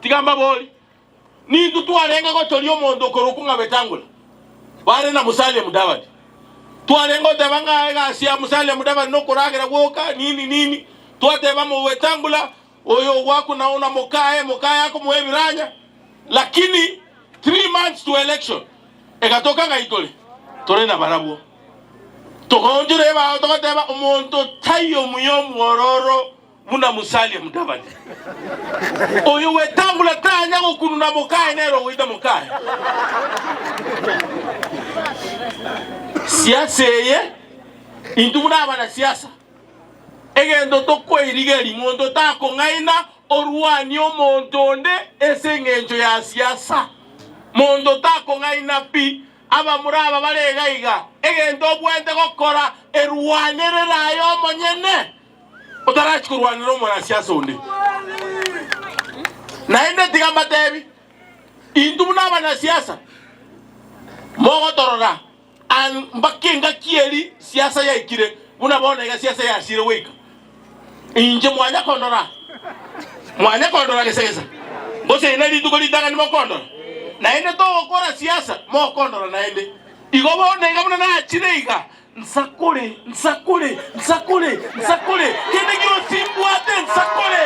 tigamba boli ni tutwalenga ko tolio mondo korokunga betangula bare na Musalia Mudavadi twalenga tebanga ega sia Musalia Mudavadi no koragira woka nini twateba mu wetangula oyo wako naona mokae yako muebiranya lakini 3 months to election egatoka ngaitole torena barabo tokonjure ba tokateba umuntu tayo muyomu ororo muna Musalia Mudavadi oyo wetangula tanya ko kununa mokae nero wita mokae siasa ye indumuna abana siasa egendo toko irigeri mondo tako ngaina oruani omontonde esengenjo ya siasa mondo tako ngaina pi aba muraba balegaiga egendo bwende gokora eruanerera yo monyene otarachi kurwanira omwana siasa onde naende tigamba tebi indumuna abana siasa mogo torora an bakenga kieli siasa ya ikire una bona ga siasa ya sire weka inje mwanya kondora gesesa bose ina litu ko litanga ni mokondora naende to okora siasa mokondora naende igobo nenga muna na chireiga nsakole kende kyo simbwate nsakole